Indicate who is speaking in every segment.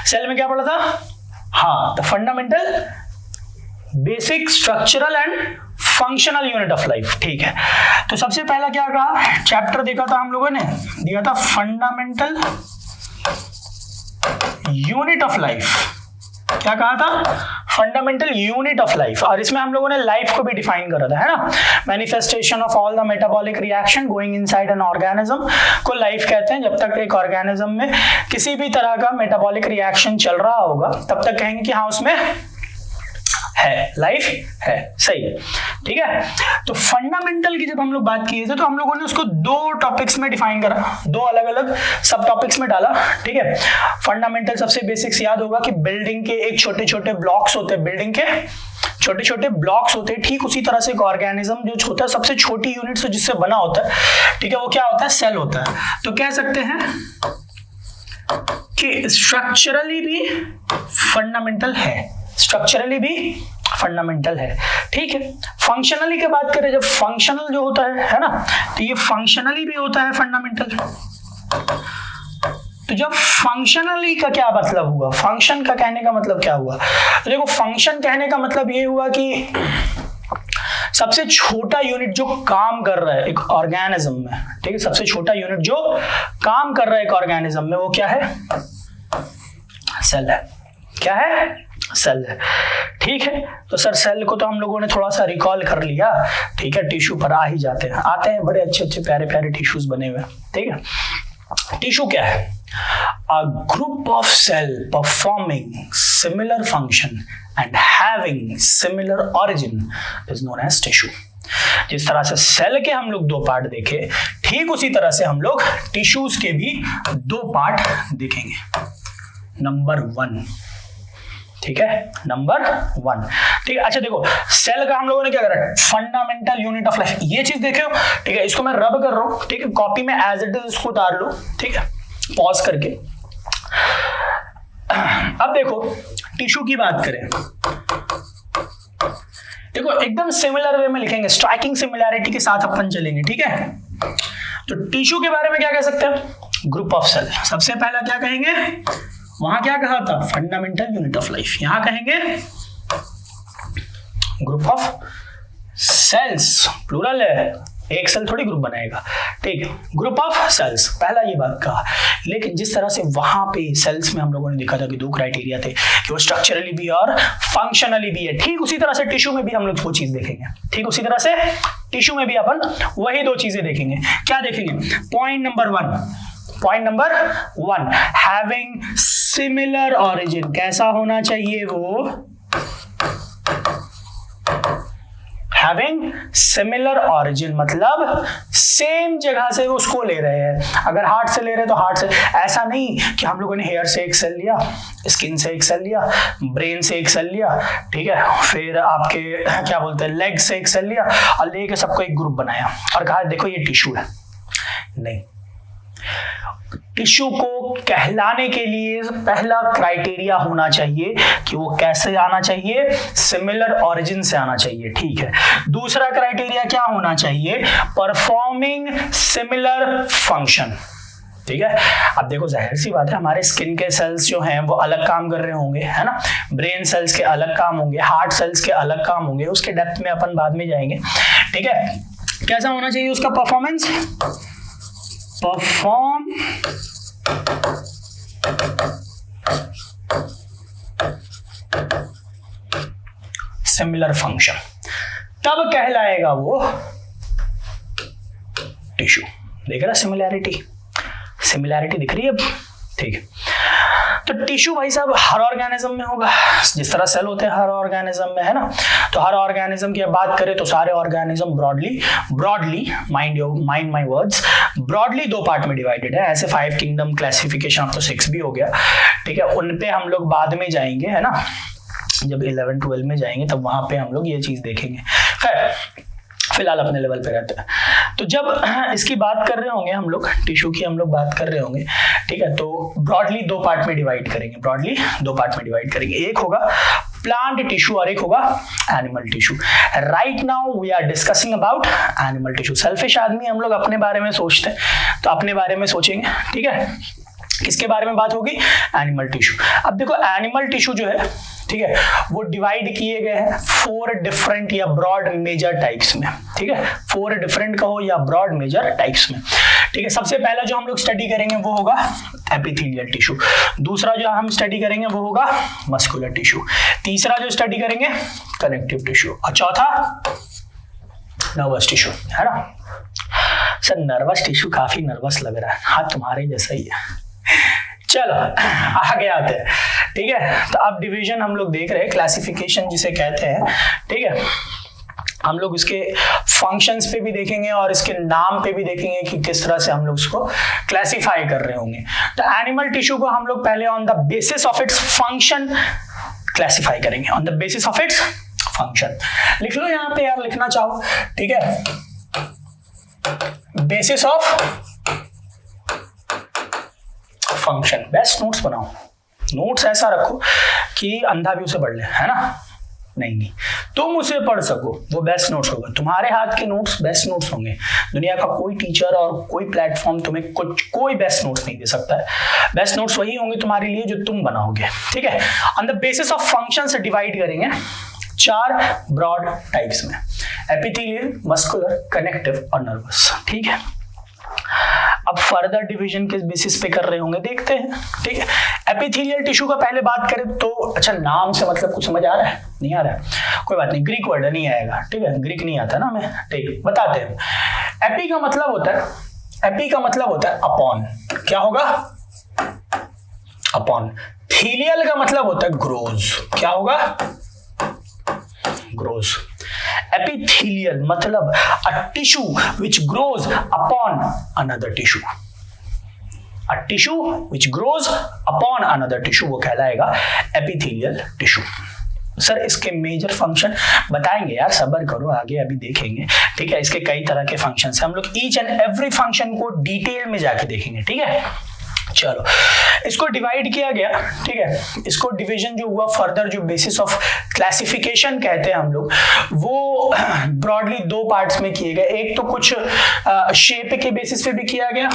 Speaker 1: Cell में क्या पढ़ा था? हाँ, the fundamental basic structural and functional unit of life. ठीक है, तो सबसे पहला क्या कहा, चैप्टर देखा था हम लोगों ने, दिया था फंडामेंटल यूनिट ऑफ लाइफ। क्या कहा था? Fundamental unit of life. और इसमें हम लोगों ने लाइफ को भी डिफाइन करा था, है ना। Manifestation of all the metabolic reaction going inside an organism को लाइफ कहते हैं। जब तक एक ऑर्गेनिज्म में किसी भी तरह का मेटाबॉलिक रिएक्शन चल रहा होगा तब तक कहेंगे कि हाँ उसमें है, लाइफ है। सही है, ठीक है। तो फंडामेंटल की जब हम लोग बात किए थे तो हम लोगों ने उसको दो टॉपिक्स में डिफाइन करा, दो अलग अलग सब टॉपिक्स में डाला। ठीक है, फंडामेंटल सबसे बेसिक्स याद होगा कि बिल्डिंग के एक छोटे छोटे ब्लॉक्स होते हैं, बिल्डिंग के छोटे छोटे ब्लॉक्स होते हैं। ठीक उसी तरह से एक ऑर्गेनिज्म जो होता है सबसे छोटी यूनिट से जिससे बना होता है, ठीक है, वो क्या होता है? सेल होता है। तो कह सकते हैं कि स्ट्रक्चरली भी फंडामेंटल है, स्ट्रक्चरली भी फंडामेंटल है। ठीक है, फंक्शनली की बात करें, जब फंक्शनल जो होता है ना, तो ये फंक्शनली भी होता है फंडामेंटल। तो जब फंक्शनली का क्या मतलब हुआ, फंक्शन का कहने का मतलब क्या हुआ? तो देखो, फंक्शन कहने का मतलब ये हुआ कि सबसे छोटा यूनिट जो काम कर रहा है एक ऑर्गेनिज्म में, ठीक है, सबसे छोटा यूनिट जो काम कर रहा है एक ऑर्गेनिज्म में, वो क्या है? सेल है। क्या है? सेल है। ठीक है, तो सर सेल को तो हम लोगों ने थोड़ा सा रिकॉल कर लिया। ठीक है, टिश्यू पर आ ही जाते हैं, आते हैं, बड़े अच्छे अच्छे प्यारे प्यारे टिश्यूज बने हुए। ठीक है, टिश्यू क्या है? A group of cell performing similar function and having similar origin is known as tissue. जिस तरह से सेल के हम लोग दो पार्ट देखे, ठीक उसी तरह से हम लोग टिश्यूज के भी दो पार्ट देखेंगे। नंबर 1, ठीक है, नंबर 1। ठीक है, अच्छा देखो, सेल का हम लोगों ने क्या करा? फंडामेंटल यूनिट ऑफ लाइफ, ये चीज देखे हो। ठीक है, इसको मैं रब कर रहा हूं, ठीक है, कॉपी में एज इट इज इसको उतार लो। ठीक है, पॉज करके। अब देखो, टिश्यू की बात करें, देखो एकदम सिमिलर वे में लिखेंगे, स्ट्राइकिंग सिमिलैरिटी के साथ अपन चलेंगे। ठीक है, तो टिश्यू के बारे में क्या कह सकते हैं? Group of cell. सबसे पहला क्या कहेंगे? वहां क्या कहा था? Fundamental unit of life. यहां कहेंगे ग्रुप ऑफ सेल्स, प्लूरल है, एक सेल थोड़ी ग्रुप बनाएगा। ठीक है, ग्रुप ऑफ सेल्स, पहला ये बात कहा। लेकिन जिस तरह से वहां पे सेल्स में हम लोगों ने देखा था कि दो क्राइटेरिया थे कि वो स्ट्रक्चरली भी और फंक्शनली भी है, ठीक उसी तरह से टिश्यू में भी हम लोग वो चीज देखेंगे। ठीक उसी तरह से टिश्यू में भी अपन वही दो चीजें देखेंगे। क्या देखेंगे? Point number 1, having similar origin. कैसा होना चाहिए वो? हैविंग सिमिलर ऑरिजिन, मतलब सेम जगह से उसको ले रहे हैं। अगर हार्ट से ले रहे हैं तो हार्ट से, ऐसा नहीं कि हम लोगों ने हेयर से एक सेल लिया, स्किन से एक सेल लिया, ब्रेन से एक सेल लिया, ठीक है, फिर आपके क्या बोलते हैं लेग से एक सेल लिया और लेके सबको एक ग्रुप बनाया और कहा देखो ये टिश्यू है। नहीं, टिश्यू को कहलाने के लिए पहला क्राइटेरिया होना चाहिए कि वो कैसे आना चाहिए? सिमिलर ऑरिजिन से आना चाहिए। ठीक है, दूसरा क्राइटेरिया क्या होना चाहिए? Performing similar function. ठीक है, अब देखो जाहिर सी बात है, हमारे स्किन के सेल्स जो हैं वो अलग काम कर रहे होंगे, है ना, ब्रेन सेल्स के अलग काम होंगे, हार्ट सेल्स के अलग काम होंगे, उसके डेप्थ में अपन बाद में जाएंगे। ठीक है, कैसा होना चाहिए उसका परफॉर्मेंस? परफॉर्म सिमिलर फंक्शन, तब कहलाएगा वो टिश्यू। देख रहा सिमिलैरिटी दिख रही है अब? ठीक है, तो टिश्यू भाई साहब हर ऑर्गेनिज्म में होगा, जिस तरह सेल होते हैं हर ऑर्गेनिज्म में, है ना। तो हर ऑर्गेनिज्म की बात करें तो सारे organism broadly mind my words, broadly दो पार्ट में डिवाइडेड है। ऐसे 5 किंगडम क्लासिफिकेशन अब तो 6 भी हो गया। ठीक है, उन पे हम लोग बाद में जाएंगे, है ना, जब 11-12 में जाएंगे तब वहां पे हम लोग ये चीज देखेंगे। खैर फिलहाल अपने लेवल पे रहते हैं। तो जब इसकी बात कर रहे होंगे हम लोग, टिश्यू की हम लोग बात कर रहे होंगे, ठीक है, तो ब्रॉडली दो पार्ट में डिवाइड करेंगे। एक होगा प्लांट टिश्यू और एक होगा animal tissue. Right now we are discussing about animal tissue. Selfish आदमी हम लोग अपने बारे में सोचते हैं, तो अपने बारे में सोचेंगे, ठीक है। किसके बारे में बात होगी? Animal tissue. अब देखो एनिमल टिश्यू जो है, ठीक है, वो डिवाइड किए गए हैं 4 डिफरेंट या ब्रॉड मेजर टाइप्स में, ठीक है, 4 डिफरेंट कहो या ब्रॉड मेजर टाइप्स में, ठीक है। सबसे पहला जो हम लोग स्टडी करेंगे वो होगा एपिथेलियल टिश्यू, दूसरा जो हम स्टडी करेंगे वो होगा मस्कुलर टिश्यू, तीसरा जो स्टडी करेंगे कनेक्टिव टिश्यू, और चौथा नर्वस टिश्यू, है ना। सर नर्वस टिश्यू काफी नर्वस लग रहा है, हाँ तुम्हारे जैसा ही है। चलो आगे आते हैं, ठीक है। तो अब डिवीजन हम लोग देख रहे हैं, क्लासिफिकेशन जिसे कहते हैं, ठीक है। हम लोग इसके फंक्शंस पे भी देखेंगे और इसके नाम पे भी देखेंगे कि किस तरह से हम लोग इसको क्लासिफाई कर रहे होंगे। तो एनिमल टिश्यू को हम लोग पहले on the basis of its function classify करेंगे, on the basis of its function. लिख लो यहाँ पे यार, लिखना चाहो, ठीक है, basis of function. Best notes बनाओ, नोट्स ऐसा रखो कि अंधा भी उसे पढ़ ले, है ना। नहीं तुम उसे पढ़ सको, वो बेस्ट नोट्स होगा। तुम्हारे हाथ के नोट्स बेस्ट नोट्स होंगे। दुनिया का कोई टीचर और कोई प्लेटफॉर्म तुम्हें कोई बेस्ट नोट्स नहीं दे सकता है। बेस्ट नोट्स वही होंगे तुम्हारे लिए जो तुम बनाओगे, ठीक है। On the basis of function से डिवाइड करेंगे 4 ब्रॉड टाइप्स में, एपिथेलियल, मस्कुलर, कनेक्टिव और नर्वस, ठीक है। अब फर्दर डिवीजन किस बेसिस पे कर रहे होंगे देखते हैं, ठीक है। एपिथेलियल टिश्यू का पहले बात करें तो अच्छा, नाम से मतलब कुछ समझ आ रहा है? नहीं आ रहा है, कोई बात नहीं, ग्रीक वर्ड नहीं आएगा, ठीक है, ग्रीक नहीं आता ना हमें, ठीक, बताते हैं। एपी का मतलब होता है, एपी का मतलब होता है अपॉन, क्या होगा? अपॉन। थीलियल का मतलब होता है ग्रोज, क्या होगा? ग्रोज। Epithelial मतलब a tissue which grows upon another tissue, a tissue which grows upon another tissue वो कहलाएगा epithelial tissue। सर इसके मेजर फंक्शन बताएंगे यार, सब्र करो, आगे अभी देखेंगे, ठीक है। इसके कई तरह के फंक्शंस हैं, हम लोग ईच एंड एवरी फंक्शन को डिटेल में जाके देखेंगे, ठीक है। चलो इसको डिवाइड किया गया, ठीक है। इसको डिवीजन जो हुआ फर्दर, जो बेसिस ऑफ क्लासिफिकेशन कहते हैं हम लोग, वो ब्रॉडली 2 पार्ट्स में किए गए। एक तो कुछ शेप के बेसिस पे भी किया गया,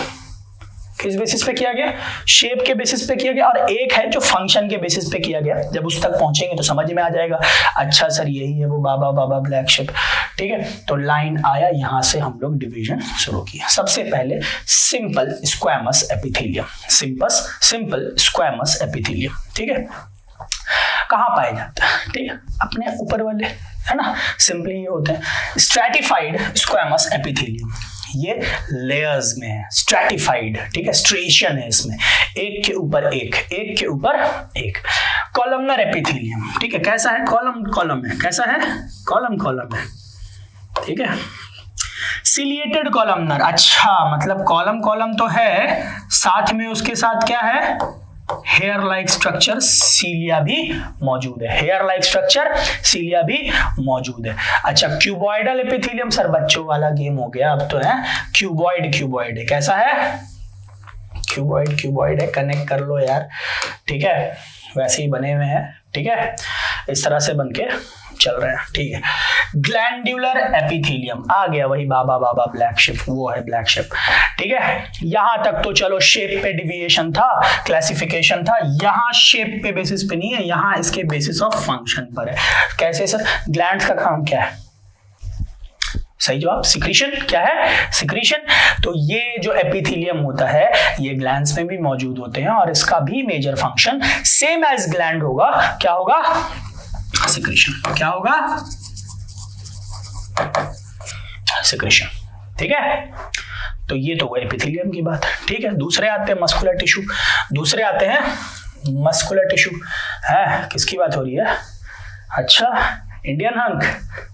Speaker 1: किस बेसिस पे किया गया? शेप के बेसिस पे किया गया, और एक है जो फंक्शन के बेसिस पे किया गया। जब उस तक पहुंचेंगे तो समझ में आ जाएगा, अच्छा सर यही है वो बाबा बाबा ब्लैक शेप, ठीक है। तो लाइन आया, यहां से हम लोग डिवीजन शुरू किया। सबसे पहले simple squamous epithelium, simple squamous epithelium, ठीक है। कहां पाए जाता है? ठीक है, अपने ऊपर वाले, है ना, सिंपली ये होते हैं। स्ट्रैटिफाइड स्क्वैमस एपिथेलियम, ये लेयर्स में है, स्ट्रैटिफाइड, ठीक है, स्ट्रेशन है इसमें, एक के ऊपर एक, एक के ऊपर एक। कॉलमनर एपिथेलियम, ठीक है, कैसा है? कॉलम है, कैसा है? कॉलम है, ठीक है। सिलिएटेड कॉलमनर, अच्छा मतलब कॉलम तो है, साथ में उसके साथ क्या है? हेयर लाइक स्ट्रक्चर, सीलिया भी मौजूद है, हेयर लाइक स्ट्रक्चर, सीलिया भी मौजूद है। अच्छा क्यूबॉइडल एपिथेलियम, सर बच्चों वाला गेम हो गया अब तो, है क्यूबॉइड है, कैसा है? क्यूबॉइड है, कनेक्ट कर लो यार, ठीक है, वैसे ही बने हुए हैं, ठीक है, इस तरह से बन के चल रहे हैं, ठीक है। ग्लैंडुलर एपिथेलियम आ गया, वही बाबा ब्लैक शेप, वो है ब्लैक शेप, ठीक है। यहां तक तो चलो शेप पे डिविएशन था, क्लासिफिकेशन था, यहां शेप पे बेसिस पे नहीं है, यहां इसके बेसिस ऑफ फंक्शन पर है। कैसे सर? ग्लैंड्स का काम क्या है? सही जवाब सिक्रीशन। क्या है? सिक्रीशन। तो ये जो एपिथेलियम होता है ये ग्लैंड्स में भी मौजूद होते हैं, और इसका भी major function same as gland होगा, क्या होगा? सिक्रीशन। क्या होगा? सिक्रीशन, ठीक है। तो ये तो एपिथेलियम की बात है, ठीक है। दूसरे आते हैं मस्कुलर टिश्यू, मस्कुलर टिश्यू है, किसकी बात हो रही है? अच्छा इंडियन हंक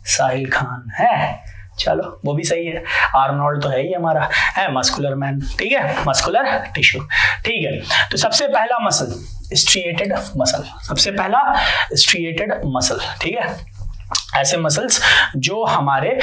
Speaker 1: साहिल खान है, चलो वो भी सही है, आर्नोल्ड तो है ही हमारा, है मस्कुलर मैन, ठीक है, मस्कुलर टिश्यू, ठीक है। तो सबसे पहला मसल स्ट्रिएटेड मसल, सबसे पहला स्ट्रिएटेड मसल, ठीक है। ऐसे मसल्स जो हमारे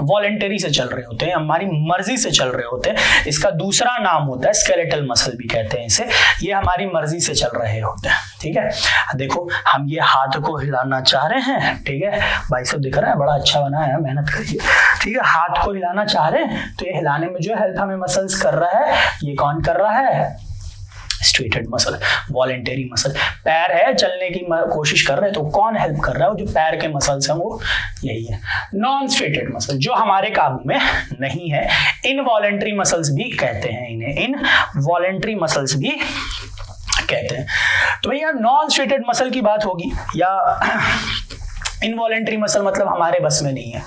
Speaker 1: वॉलेंटरी से चल रहे होते हैं, हमारी मर्जी से चल रहे होते हैं। इसका दूसरा नाम होता है स्केलेटल मसल भी कहते हैं इसे। ये हमारी मर्जी से चल रहे होते हैं, ठीक है। देखो हम ये हाथ को हिलाना चाह रहे हैं, ठीक है, बाइसेप दिख रहा है, बड़ा अच्छा बना है, मेहनत करिए, ठीक है। हाथ को हिलाना चाह रहे हैं तो ये हिलाने में जो हेल्प हमें मसल्स कर रहा है, ये कौन कर रहा है? Striated muscle, voluntary muscle. पैर है, चलने की कोशिश कर रहे हैं तो कौन हेल्प कर रहा है? जो पैर के मसल्स हैं वो यही है। नॉन स्ट्रेटेड मसल जो हमारे काबू में नहीं है, इनवॉलेंटरी मसल्स भी कहते हैं इन्हें, इनवॉलेंटरी मसल्स भी कहते हैं। तो भैया नॉन स्ट्रेटेड मसल की बात होगी या इनवॉलेंटरी मसल मतलब हमारे बस में नहीं है।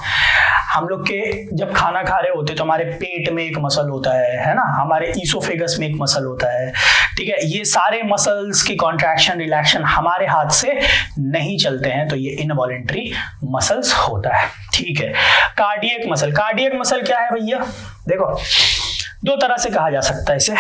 Speaker 1: हम लोग के जब खाना खा रहे होते तो हमारे पेट में एक मसल होता है ना, हमारे ईसोफेगस में एक मसल होता है, ठीक है। ये सारे मसल्स की कॉन्ट्रैक्शन रिलैक्शन हमारे हाथ से नहीं चलते हैं, तो ये इनवॉलेंटरी मसल्स होता है, ठीक है। कार्डियक मसल, कार्डियक मसल क्या है भैया? देखो दो तरह से कहा जा सकता है इसे,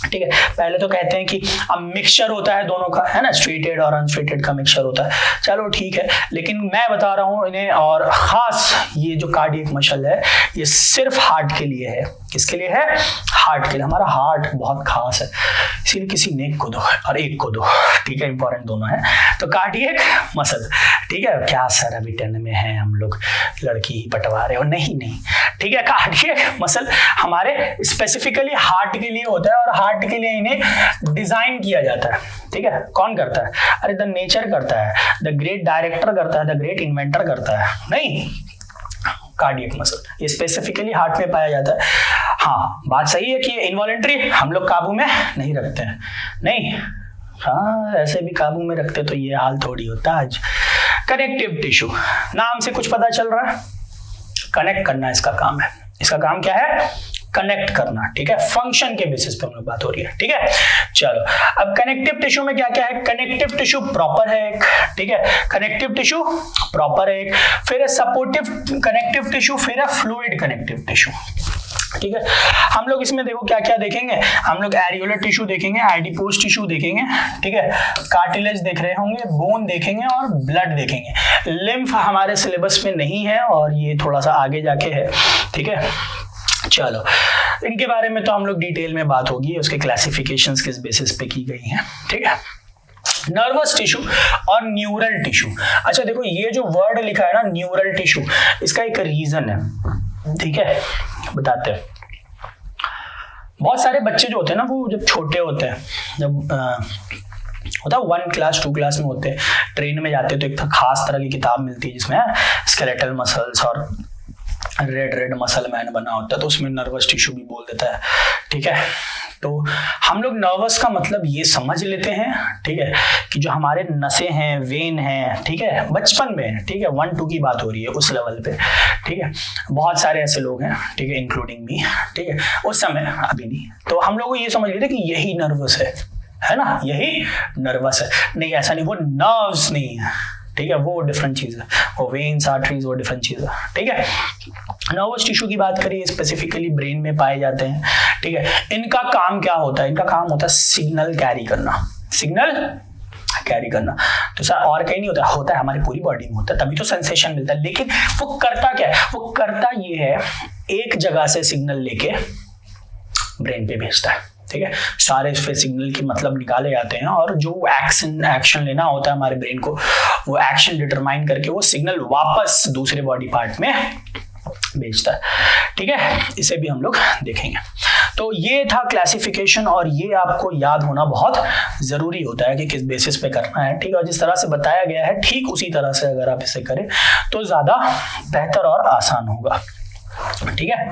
Speaker 1: ठीक है। पहले तो कहते हैं कि अब मिक्सचर होता है दोनों का, है ना, स्ट्रेटेड और अनस्ट्रेटेड का मिक्सचर होता है, चलो ठीक है। लेकिन मैं बता रहा हूं इन्हें, और खास ये जो कार्डियक मसल है ये सिर्फ हार्ट के लिए है। किसके लिए है? हार्ट के लिए। हमारा हार्ट बहुत खास है, इसीलिए किसी ने एक को दो और एक को दो, ठीक है, इंपॉर्टेंट दोनों है। तो कार्डियक मसल, ठीक है। क्या सर अभी 10 में है हम लोग, लड़की ही पटवा रहे हो? नहीं, ठीक है। कार्डियक मसल हमारे स्पेसिफिकली हार्ट के लिए होता है और हार्ट के लिए इन्हें डिजाइन किया जाता है, ठीक है। कौन करता है? अरे द नेचर करता है, द ग्रेट डायरेक्टर करता है, द ग्रेट इन्वेंटर करता है, नहीं। कार्डियक मसल ये स्पेसिफिकली हार्ट में पाया जाता है। हाँ, बात सही है कि इनवॉलेंटरी हम लोग काबू में नहीं रखते हैं, नहीं। हाँ, ऐसे भी काबू में रखते तो ये हाल थोड़ी होता आज। कनेक्टिव टिश्यू, नाम से कुछ पता चल रहा है, कनेक्ट करना इसका काम है। इसका काम क्या है? कनेक्ट करना, ठीक है। फंक्शन के बेसिस पे हम लोग बात हो रही है, ठीक है। चलो अब कनेक्टिव टिश्यू में क्या क्या है? कनेक्टिव टिश्यू प्रॉपर है एक, ठीक है, कनेक्टिव टिश्यू प्रॉपर है एक, फिर है सपोर्टिव कनेक्टिव टिश्यू, फिर है फ्लूइड कनेक्टिव टिश्यू, ठीक है। हम लोग इसमें देखो क्या क्या देखेंगे, हम लोग एरियोलर टिश्यू देखेंगे, एडिपोज टिश्यू देखेंगे, ठीक है, कार्टिलेज देख रहे होंगे, बोन देखेंगे और ब्लड देखेंगे। लिम्फ हमारे सिलेबस में नहीं है और ये थोड़ा सा आगे जाके है, ठीक है। चलो इनके बारे में तो हम लोग डिटेल में बात होगी, उसके क्लासिफिकेशंस किस बेसिस पे की गई हैं, ठीक है। नर्वस टिश्यू और न्यूरल टिश्यू। अच्छा देखो ये जो वर्ड लिखा है ना न्यूरल टिश्यू, इसका एक रीजन है, ठीक है, बताते हैं। बहुत सारे बच्चे जो होते हैं ना वो जब छोटे होते हैं, जब होता है 1 क्लास 2 क्लास में होते हैं, ट्रेन में जाते हैं तो एक खास तरह की किताब मिलती है जिसमें स्केलेटल मसल्स और रेड मसल मैन बना होता है, तो उसमें नर्वस टिश्यू भी बोल देता है, ठीक है। तो हम लोग नर्वस का मतलब ये समझ लेते हैं, ठीक है, कि जो हमारे नसें हैं, वेन हैं, ठीक है, बचपन में, ठीक है, 1-2 की बात हो रही है उस लेवल पे, ठीक है। बहुत सारे ऐसे लोग हैं, ठीक है, इंक्लूडिंग मी, ठीक है, उस समय अभी नहीं। तो हम लोग ये समझ लेते कि यही नर्वस है ना, यही नर्वस है। नहीं, ऐसा नहीं, वो नर्व्स नहीं है, ठीक है, वो डिफरेंट चीज है, वो वेन्स आर्टरीज वो डिफरेंट चीज है, ठीक है। नर्वस टिश्यू की बात करिए, स्पेसिफिकली ब्रेन में पाए जाते हैं, ठीक है। इनका काम क्या होता है? इनका काम होता है सिग्नल कैरी करना, सिग्नल कैरी करना। तो सर और कहीं नहीं होता है हमारी पूरी बॉडी में होता है, तभी तो सेंसेशन मिलता है। लेकिन वो करता क्या है? वो करता ये है, एक जगह से सिग्नल लेके ब्रेन पे भेजता है, ठीक है। सारे फिर सिग्नल की मतलब निकाले जाते हैं और जो एक्शन लेना होता है हमारे ब्रेन को, वो एक्शन डिटरमाइन करके वो सिग्नल वापस दूसरे बॉडी पार्ट में भेजता है, ठीक है। इसे भी हम लोग देखेंगे। तो ये था क्लासिफिकेशन और ये आपको याद होना बहुत जरूरी होता है कि किस बेसिस पे करना है, ठीक है। और जिस तरह से बताया गया है ठीक उसी तरह से अगर आप इसे करें तो ज्यादा बेहतर और आसान होगा, ठीक है।